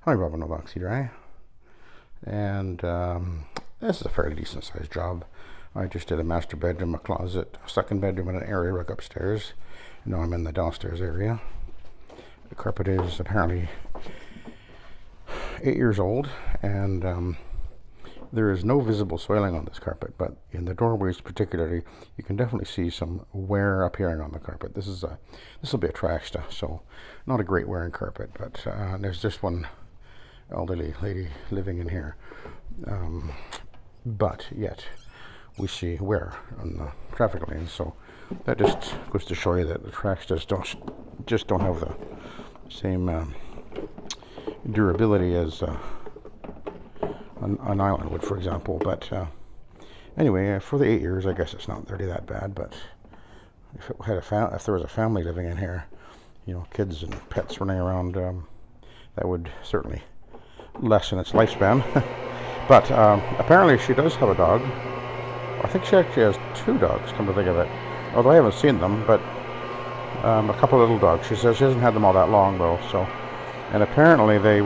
Hi, Robin of Oxy-Dry, and this is a fairly decent sized job. I just did a master bedroom, a closet, a second bedroom, and an area rug upstairs. Now I'm in the downstairs area. The carpet is apparently 8 years old, and there is no visible soiling on this carpet, but in the doorways particularly, you can definitely see some wear appearing on the carpet. This will be a trash stuff, so not a great wearing carpet, but there's just one elderly lady living in here, but yet we see wear on the traffic lanes, so that just goes to show you that the tracks just don't have the same durability as an island would, for example. But anyway, for the 8 years, I guess it's not really that bad. But if it had if there was a family living in here, kids and pets running around, that would certainly lessen its lifespan. But apparently she does have a dog. I think she actually has 2 dogs, come to think of it. Although I haven't seen them, but a couple of little dogs. She says she hasn't had them all that long, though. So, and apparently they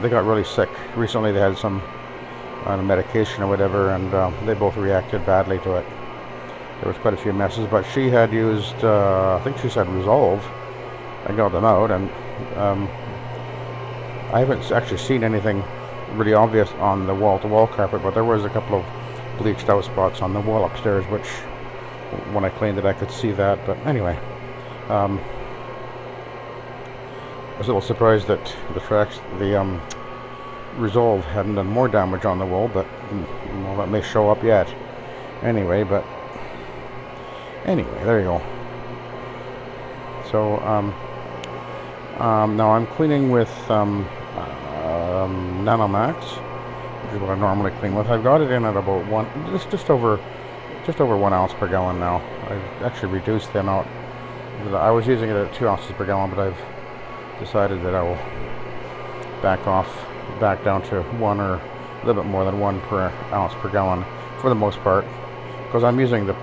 got really sick. Recently they had some medication or whatever, and they both reacted badly to it. There was quite a few messes, but she had used, I think she said Resolve, and got them out, and I haven't actually seen anything really obvious on the wall-to-wall carpet, but there was a couple of bleached out spots on the wall upstairs, which when I cleaned it I could see that. But anyway, I was a little surprised that the Resolve hadn't done more damage on the wall, but well, that may show up yet. Anyway, there you go. So now I'm cleaning with Nanomax, which is what I normally clean with. I've got it in at about just over 1 ounce per gallon now. I've actually reduced the amount. I was using it at 2 ounces per gallon, but I've decided that I will back down to 1 or a little bit more than 1 per ounce per gallon for the most part, because I'm using the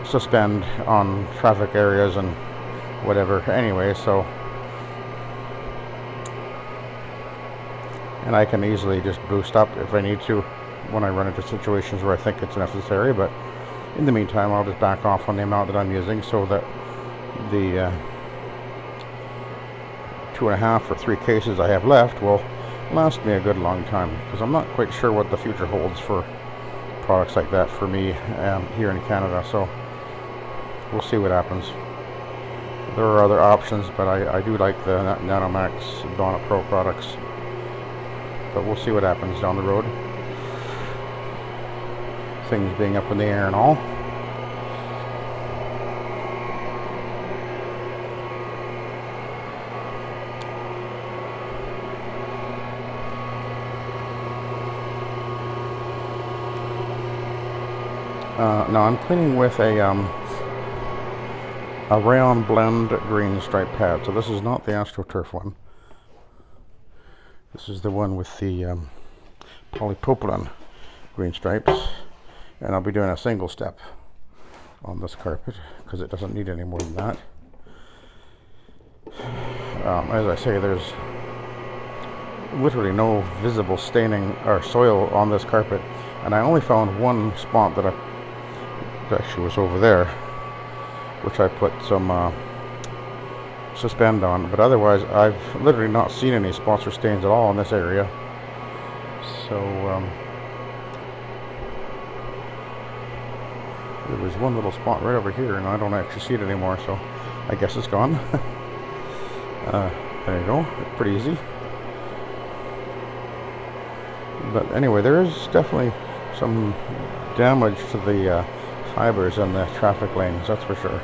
suspend on traffic areas and whatever anyway, so, and I can easily just boost up if I need to when I run into situations where I think it's necessary. But in the meantime, I'll just back off on the amount that I'm using, so that the 2.5 or 3 cases I have left will last me a good long time, because I'm not quite sure what the future holds for products like that for me here in Canada. So we'll see what happens. There are other options, but I do like the Nanomax Bonnet Pro products. But we'll see what happens down the road. Things being up in the air and all. Now I'm cleaning with a Rayon blend green stripe pad. So this is not the AstroTurf one. This is the one with the polypropylene green stripes, and I'll be doing a single step on this carpet because it doesn't need any more than that. As I say, there's literally no visible staining or soil on this carpet, and I only found one spot that actually was over there, which I put some suspend on, but otherwise I've literally not seen any spots or stains at all in this area. So there was one little spot right over here, and I don't actually see it anymore, so I guess it's gone. There you go. It's pretty easy. But anyway, there is definitely some damage to the fibers in the traffic lanes, that's for sure.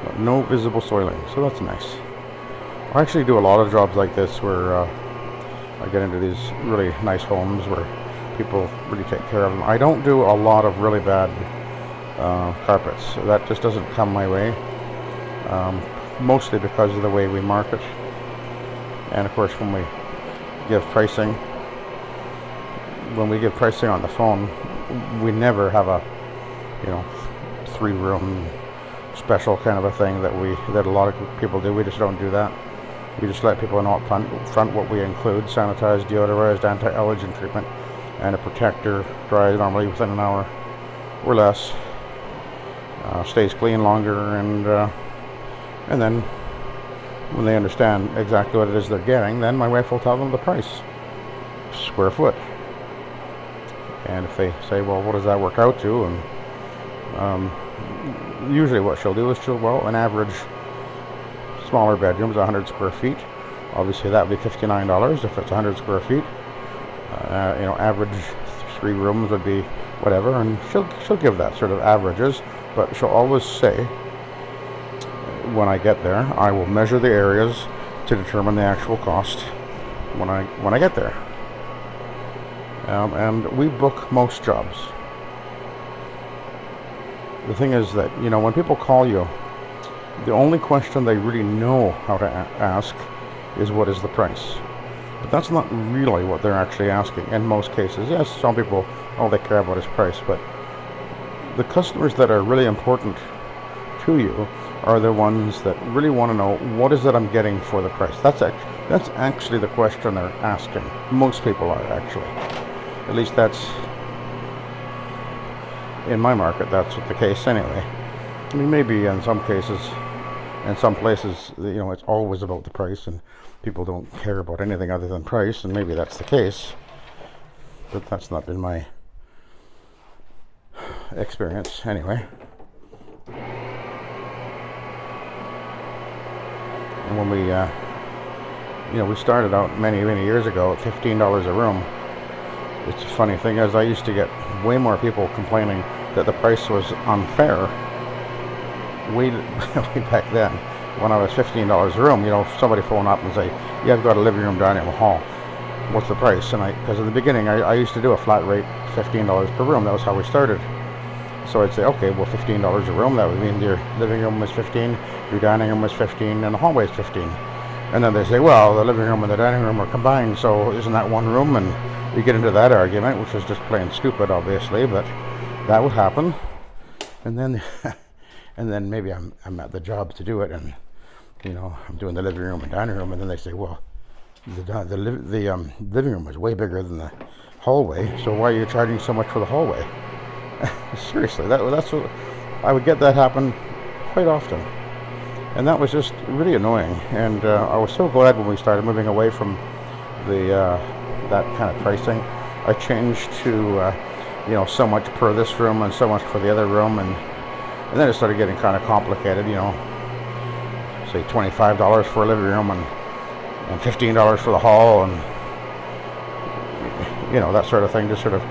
But no visible soiling, so that's nice. I actually do a lot of jobs like this where I get into these really nice homes where people really take care of them. I don't do a lot of really bad carpets. That just doesn't come my way, mostly because of the way we market. And of course, when we give pricing on the phone, we never have a, 3-room special kind of a thing that a lot of people do. We just don't do that. We just let people know up front what we include: sanitized, deodorized, anti-allergen treatment, and a protector. Dries normally within an hour or less. Stays clean longer, and then when they understand exactly what it is they're getting, then my wife will tell them the price, square foot. And if they say, well, what does that work out to? And usually what she'll do is an average smaller bedroom is 100 square feet. Obviously that would be $59 if it's 100 square feet. Average 3 rooms would be whatever, and she'll give that sort of averages, but she'll always say, when I get there, I will measure the areas to determine the actual cost when I get there. And we book most jobs. The thing is that, when people call you, the only question they really know how to ask is, what is the price? But that's not really what they're actually asking in most cases. Yes, some people, all they care about is price, but the customers that are really important to you are the ones that really want to know, what is it I'm getting for the price? That's actually the question they're asking. Most people are, actually. At least that's, in my market, that's the case anyway. I mean, maybe in some cases, in some places, it's always about the price, and people don't care about anything other than price, and maybe that's the case. But that's not been my experience anyway. And when we started out many years ago at $15 a room, it's a funny thing is I used to get way more people complaining that the price was unfair way back then. When I was $15 a room, if somebody phone up and say, yeah, I've got a living room, dining room, hall, what's the price? And because in the beginning I used to do a flat rate $15 per room. That was how we started. So I'd say, okay, well, $15 a room, that would mean your living room was $15, your dining room was $15, and the hallway is $15. And then they say, well, the living room and the dining room are combined, so isn't that one room? And we get into that argument, which is just plain stupid, obviously, but that would happen. And then and then maybe I'm at the job to do it, and I'm doing the living room and dining room, and then they say, well, the living room is way bigger than the hallway, so why are you charging so much for the hallway? Seriously, that's what I would get that happen quite often, and that was just really annoying. And I was so glad when we started moving away from that kind of pricing. I changed to so much per this room and so much for the other room, and then it started getting kind of complicated. Say $25 for a living room and $15 for the hall, and that sort of thing. Just sort of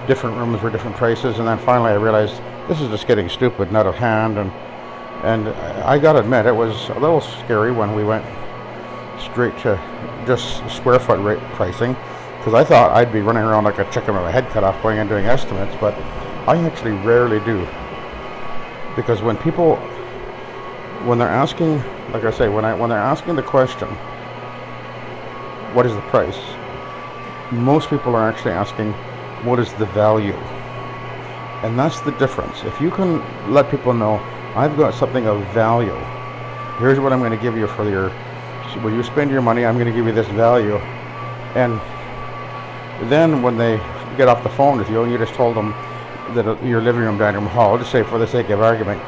different rooms were different prices, and then finally I realized this is just getting stupid and out of hand, and I gotta admit it was a little scary when we went straight to just square foot rate pricing, because I thought I'd be running around like a chicken with a head cut off going and doing estimates, but I actually rarely do, because when they're asking, like I say, when they're asking the question, what is the price, most people are actually asking, what is the value? And that's the difference. If you can let people know, I've got something of value, here's what I'm going to give you for your, when you spend your money, I'm going to give you this value. And then when they get off the phone with you and you just told them that your living room, dining room, hall, just say for the sake of argument,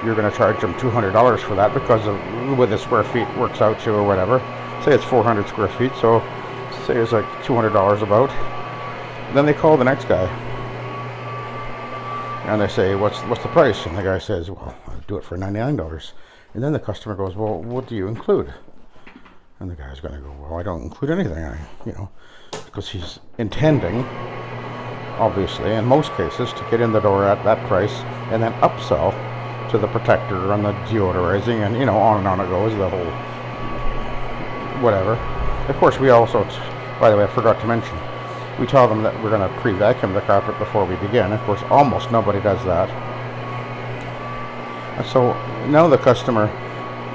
you're going to charge them $200 for that because of what the square feet works out to or whatever. Say it's 400 square feet, so say it's like $200 about. Then they call the next guy and they say, what's the price? And the guy says, well, I'll do it for $99. And then the customer goes, well, what do you include? And the guy's going to go, well, I don't include anything, because he's intending, obviously, in most cases, to get in the door at that price and then upsell to the protector and the deodorizing, and on and on it goes, the whole whatever. Of course, we also, by the way, I forgot to mention, we tell them that we're going to pre-vacuum the carpet before we begin. Of course, almost nobody does that. And so now the customer,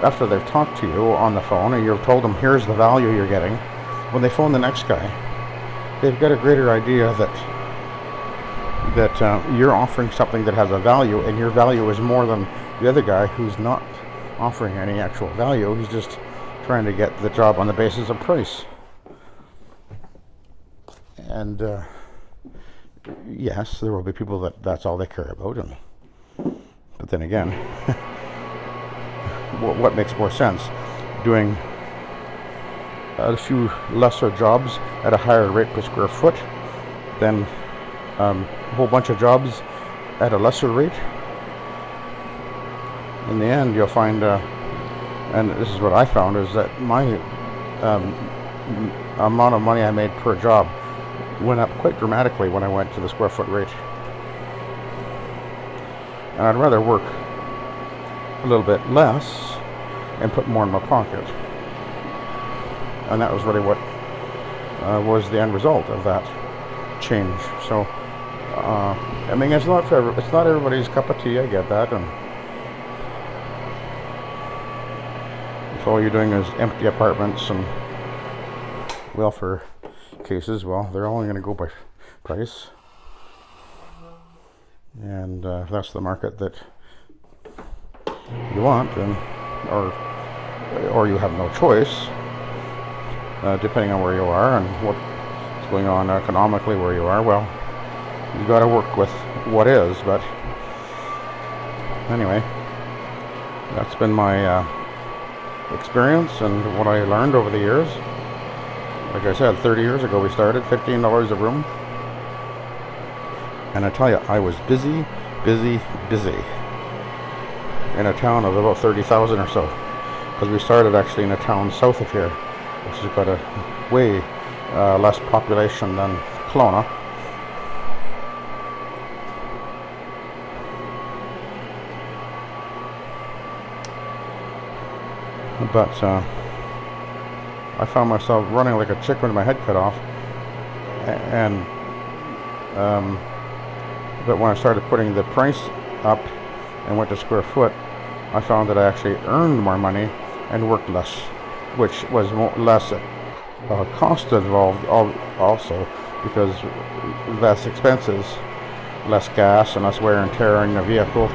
after they've talked to you on the phone and you've told them here's the value you're getting, when they phone the next guy, they've got a greater idea that that you're offering something that has a value, and your value is more than the other guy who's not offering any actual value. He's just trying to get the job on the basis of price. And yes, there will be people that's all they care about. But then again, what makes more sense? Doing a few lesser jobs at a higher rate per square foot than a whole bunch of jobs at a lesser rate? In the end, you'll find, and this is what I found, is that my amount of money I made per job went up quite dramatically when I went to the square foot rate. And I'd rather work a little bit less and put more in my pocket. And that was really what was the end result of that change. So, I mean, it's not everybody's cup of tea. I get that, and if all you're doing is empty apartments and welfare cases, well, they're only going to go by price. And if that's the market that you want, then, or you have no choice, depending on where you are and what's going on economically where you are, well, you've got to work with what is. But anyway, that's been my experience and what I learned over the years. Like I said, 30 years ago we started, $15 a room. And I tell you, I was busy in a town of about 30,000 or so. Because we started actually in a town south of here, which has got a way less population than Kelowna. But I found myself running like a chicken with my head cut off, and but when I started putting the price up and went to square foot, I found that I actually earned more money and worked less, which was less cost involved also, because less expenses, less gas and less wear and tear on your vehicle,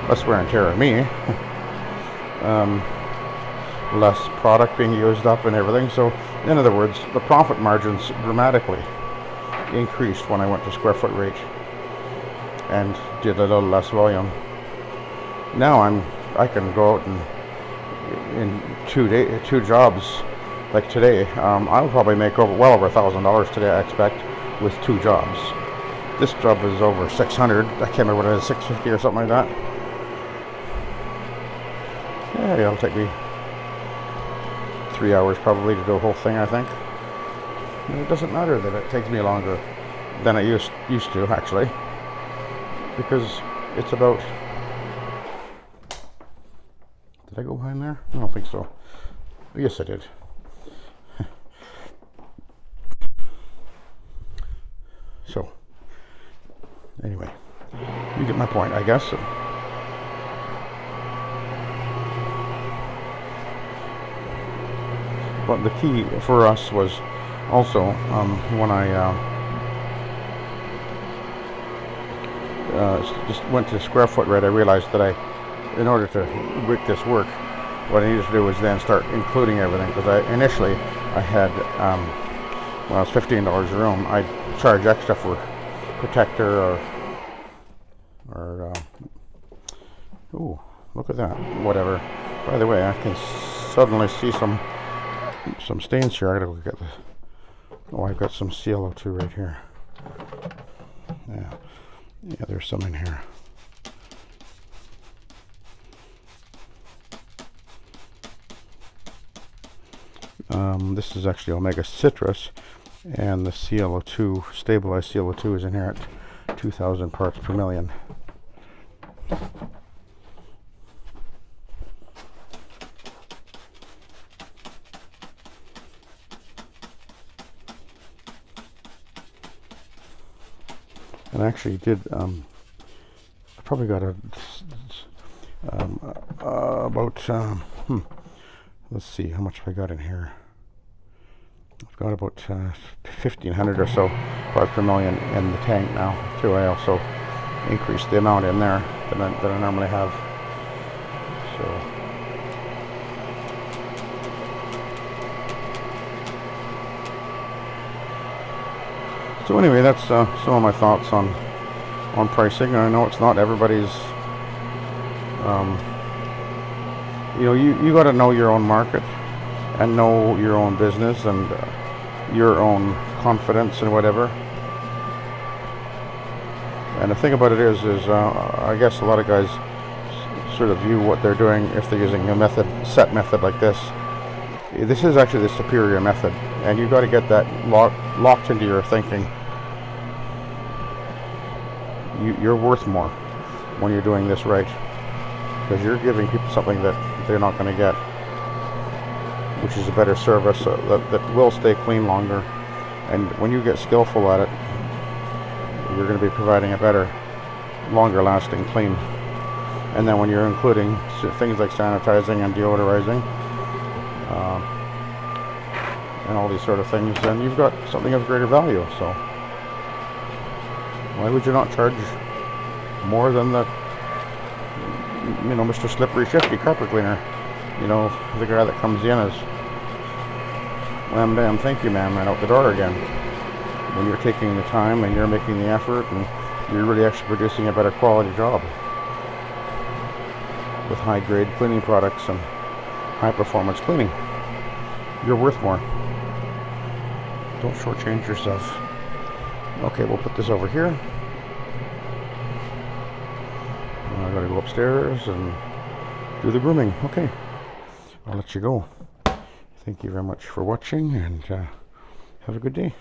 less wear and tear on me. Less product being used up and everything. So in other words, the profit margins dramatically increased when I went to square foot rate and did a little less volume. Now I can go out and in 2 jobs, like today, I'll probably make well over $1,000 today, I expect, with 2 jobs. This job is over 600. I can't remember what it is, 650 or something like that. Yeah, it'll take me 3 hours probably to do the whole thing, I think. And it doesn't matter that it takes me longer than it used to, actually, because it's about... Did I go behind there? I don't think so. Yes, I did. So, anyway, you get my point, I guess. But the key for us was also when I just went to square foot rate, I realized that in order to make this work, what I needed to do was then start including everything. Because initially I had, when it was $15 a room, I'd charge extra for protector or ooh, look at that, whatever. By the way, I can suddenly see some stains here. I gotta look at the... Oh, I've got some CO2 right here. Yeah, there's some in here. This is actually omega citrus, and the CO2, stabilized CO2, is in here at 2,000 parts per million. And I actually did, I probably got about, let's see, how much have I got in here? I've got about 1,500 or so parts per million in the tank now too. I also increased the amount in there that I normally have. So anyway, that's some of my thoughts on pricing. I know it's not everybody's. You got to know your own market and know your own business and your own confidence and whatever. And the thing about it is I guess a lot of guys sort of view what they're doing, if they're using a set method like this. This is actually the superior method, and you've got to get that locked into your thinking. You're worth more when you're doing this right, because you're giving people something that they're not going to get, which is a better service that will stay clean longer. And when you get skillful at it, you're going to be providing a better, longer lasting clean. And then when you're including things like sanitizing and deodorizing and all these sort of things, then you've got something of greater value. So why would you not charge more than the Mr. Slippery Shifty carpet cleaner? The guy that comes in is wham damn thank you ma'am, right out the door again. When you're taking the time and you're making the effort and you're really actually producing a better quality job with high grade cleaning products and high performance cleaning, you're worth more. Don't shortchange yourself. Okay, we'll put this over here. I gotta go upstairs and do the grooming. Okay, I'll let you go. Thank you very much for watching, and have a good day.